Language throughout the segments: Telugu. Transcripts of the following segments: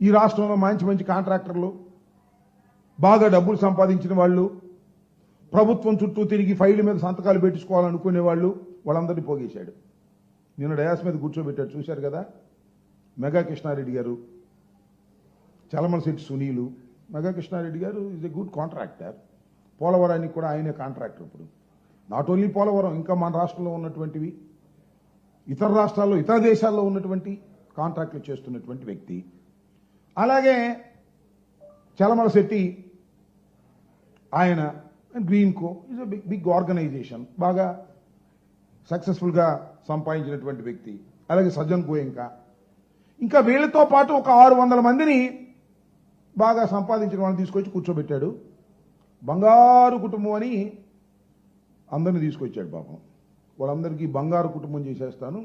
ఈ రాష్ట్రంలో మంచి మంచి కాంట్రాక్టర్లు, బాగా డబ్బులు సంపాదించిన వాళ్ళు, ప్రభుత్వం చుట్టూ తిరిగి ఫైళ్ళ మీద సంతకాలు పెట్టించుకోవాలనుకునే వాళ్ళందరినీ పోగేశాడు. నిన్న డయాస్ మీద కూర్చోబెట్టాడు, చూశారు కదా. మెగా కృష్ణారెడ్డి గారు, చలమలశెట్టి సునీలు. మెగా కృష్ణారెడ్డి గారు ఈజ్ ఎ గుడ్ కాంట్రాక్టర్. పోలవరానికి కూడా ఆయనే కాంట్రాక్టర్. ఇప్పుడు నాట్ ఓన్లీ పోలవరం, ఇంకా మన రాష్ట్రంలో ఉన్నటువంటివి, ఇతర రాష్ట్రాల్లో, ఇతర దేశాల్లో ఉన్నటువంటి కాంట్రాక్టులు చేస్తున్నటువంటి వ్యక్తి. అలాగే చలమలశెట్టి, ఆయన Greenko is a big organization, బాగా సక్సెస్ఫుల్గా సంపాదించినటువంటి వ్యక్తి. అలాగే సజ్జన్ గోయంకా, ఇంకా వీళ్ళతో పాటు ఒక 600 మందిని బాగా సంపాదించిన వాళ్ళని తీసుకొచ్చి కూర్చోబెట్టాడు. బంగారు కుటుంబం అని అందరిని తీసుకొచ్చాడు. పాపం వాళ్ళందరికీ బంగారు కుటుంబం చేసేస్తాను,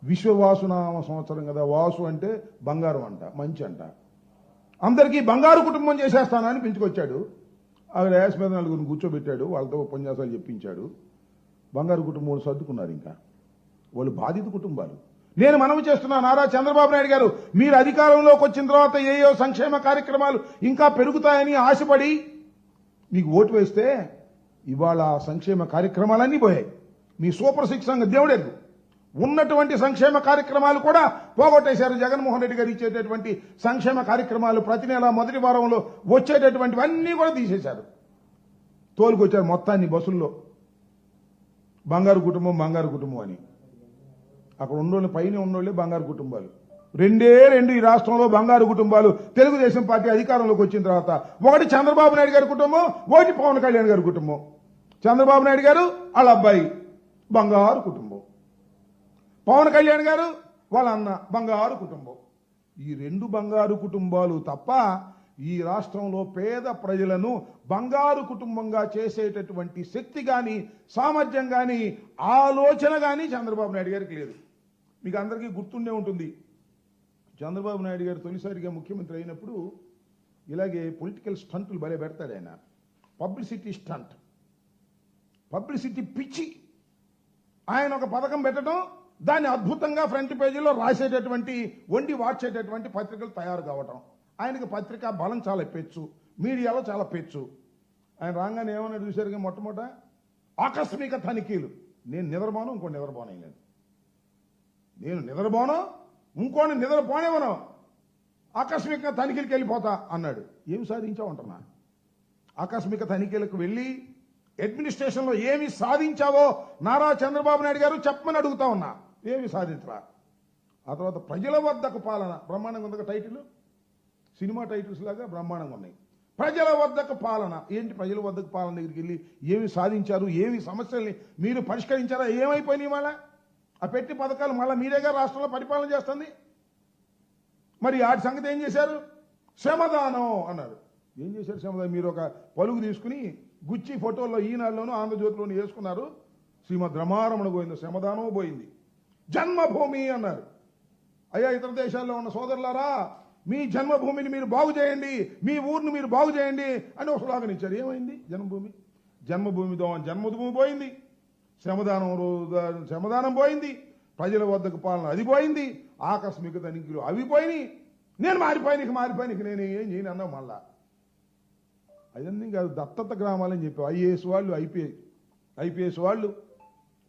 విశ్వవాసునామ సంవత్సరం కదా, వాసు అంటే బంగారం అంట, మంచి అంట, అందరికీ బంగారు కుటుంబం చేసేస్తానని పెంచుకొచ్చాడు. ఆ రేస్ మీద నలుగురిని కూర్చోబెట్టాడు, వాళ్ళతో ఉపన్యాసాలు చెప్పించాడు. బంగారు కుటుంబం సర్దుకున్నారు. ఇంకా వాళ్ళు బాధిత కుటుంబాలు. నేను మనవి చేస్తున్నా, నారా చంద్రబాబు నాయుడు గారు, మీరు అధికారంలోకి వచ్చిన తర్వాత ఏయో సంక్షేమ కార్యక్రమాలు ఇంకా పెరుగుతాయని ఆశపడి మీకు ఓటు వేస్తే ఇవాళ సంక్షేమ కార్యక్రమాలన్నీ పోయాయి. మీ సూపర్ సిక్స్ దేవుడెరుగు ఉన్నటువంటి సంక్షేమ కార్యక్రమాలు కూడా పోగొట్టేశారు. జగన్మోహన్ రెడ్డి గారు ఇచ్చేటటువంటి సంక్షేమ కార్యక్రమాలు, ప్రతి నెల మొదటి వారంలో వచ్చేటటువంటివన్నీ కూడా తీసేశారు. తోలుకొచ్చారు మొత్తాన్ని బస్సుల్లో. బంగారు కుటుంబం అని. అక్కడ ఉన్నోళ్ళు, పైన ఉన్నోళ్ళే బంగారు కుటుంబాలు. రెండే ఈ రాష్ట్రంలో బంగారు కుటుంబాలు తెలుగుదేశం పార్టీ అధికారంలోకి వచ్చిన తర్వాత. ఒకటి చంద్రబాబు నాయుడు గారి కుటుంబం, ఒకటి పవన్ కళ్యాణ్ గారి కుటుంబం. చంద్రబాబు నాయుడు గారు వాళ్ళ అబ్బాయి బంగారు కుటుంబం, పవన్ కళ్యాణ్ గారు వాళ్ళ అన్న బంగారు కుటుంబం. ఈ 2 బంగారు కుటుంబాలు తప్ప ఈ రాష్ట్రంలో పేద ప్రజలను బంగారు కుటుంబంగా చేసేటటువంటి శక్తి కానీ, సామర్థ్యం కానీ, ఆలోచన కానీ చంద్రబాబు నాయుడు గారికి లేదు. మీకు అందరికీ గుర్తుండే ఉంటుంది, చంద్రబాబు నాయుడు గారు తొలిసారిగా ముఖ్యమంత్రి అయినప్పుడు ఇలాగే పొలిటికల్ స్టంట్లు భలే పెడతాడు ఆయన. పబ్లిసిటీ స్టంట్, పబ్లిసిటీ పిచ్చి. ఆయన ఒక పథకం పెట్టడం, దాన్ని అద్భుతంగా ఫ్రంట్ పేజీలో రాసేటటువంటి, వండి వార్చేటటువంటి పత్రికలు తయారు కావటం. ఆయనకి పత్రికా బలం చాలా పెచ్చు, మీడియాలో చాలా పెచ్చు. ఆయన రాగానే ఏమన్నా చూశారుగా, మొట్టమొదట ఆకస్మిక తనిఖీలు. నేను నిద్రపోను, ఇంకోటి నిద్రపోనేలేదు, నేను నిద్రపోను, ఇంకోటి నిద్రపోనేవను, ఆకస్మిక తనిఖీలకు వెళ్ళిపోతా అన్నాడు. ఏమి సాధించావంటున్నా? ఆకస్మిక తనిఖీలకు వెళ్ళి అడ్మినిస్ట్రేషన్లో ఏమి సాధించావో నారా చంద్రబాబు నాయుడు గారు చెప్పమని అడుగుతా ఉన్నా. ఏమి సాధించరా? ఆ తర్వాత ప్రజల వద్దకు పాలన, బ్రహ్మాండంగా ఉంది టైటిల్, సినిమా టైటిల్స్ లాగా బ్రహ్మాండంగా ఉన్నాయి. ప్రజల వద్దకు పాలన ఏంటి? ప్రజల వద్దకు పాలన దగ్గరికి వెళ్ళి ఏమి సాధించారు, ఏమి సమస్యల్ని మీరు పరిష్కరించారా, ఏమైపోయినాయి? మళ్ళా ఆ పెట్టి పథకాలు మళ్ళీ మీరేగా రాష్ట్రంలో పరిపాలన చేస్తుంది. మరి వాటి సంగతి ఏం చేశారు? శ్రమదానం అన్నారు. ఏం చేశారు శ్రమదానం? మీరు ఒక పలుగు తీసుకుని గుచ్చి ఫోటోల్లో ఈనాడులోనూ ఆంధ్రజ్యోతిలోనూ వేసుకున్నారు. శ్రీమద్ రమారమణ గోవింద శ్రమదానం పోయింది. జన్మభూమి అన్నారు. అయ్యా, ఇతర దేశాల్లో ఉన్న సోదరులారా, మీ జన్మభూమిని మీరు బాగు చేయండి, మీ ఊరిని మీరు బాగు చేయండి అని ఒక స్లోగన్ ఇచ్చారు. ఏమైంది? జన్మభూమి పోయింది, శ్రమదానం పోయింది, ప్రజల వద్దకు పాలన అది పోయింది, ఆకస్మిక తనిఖీలు అవి పోయినాయి. నేను మారిపోయినకి నేను ఏం చేయను అన్నా. మళ్ళా అవన్నీ కాదు, దత్తత గ్రామాలని చెప్పి ఐఏఎస్ వాళ్ళు, ఐపీఎస్ వాళ్ళు,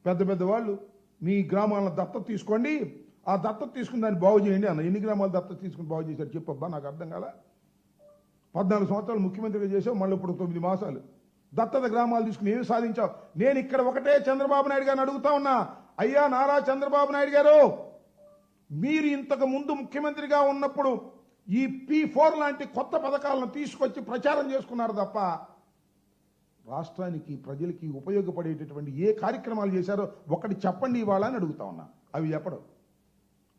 పెద్ద వాళ్ళు మీ గ్రామాలను దత్తత తీసుకోండి, ఆ దత్తత తీసుకుని దాన్ని బాగు చేయండి అన్న. ఎన్ని గ్రామాలు దత్తత తీసుకుని బాగు చేశారు చెప్పబ్బా, నాకు అర్థం కాల. 14 సంవత్సరాలు ముఖ్యమంత్రిగా చేసావు, మళ్ళీ ఇప్పుడు 9 మాసాలు దత్తత గ్రామాలు తీసుకుని ఏమి సాధించావు? నేను ఇక్కడ ఒకటే చంద్రబాబు నాయుడు గారిని అడుగుతా ఉన్నా, అయ్యా నారా చంద్రబాబు నాయుడు గారు, మీరు ఇంతకు ముందు ముఖ్యమంత్రిగా ఉన్నప్పుడు ఈ P4 లాంటి కొత్త పథకాలను తీసుకొచ్చి ప్రచారం చేసుకున్నారు తప్ప రాష్ట్రానికి, ప్రజలకి ఉపయోగపడేటటువంటి ఏ కార్యక్రమాలు చేశారో ఒకటి చెప్పండి ఇవాళ అని అడుగుతా ఉన్నా. అవి చెప్పడం.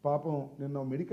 పాపం నిన్న మెడికల్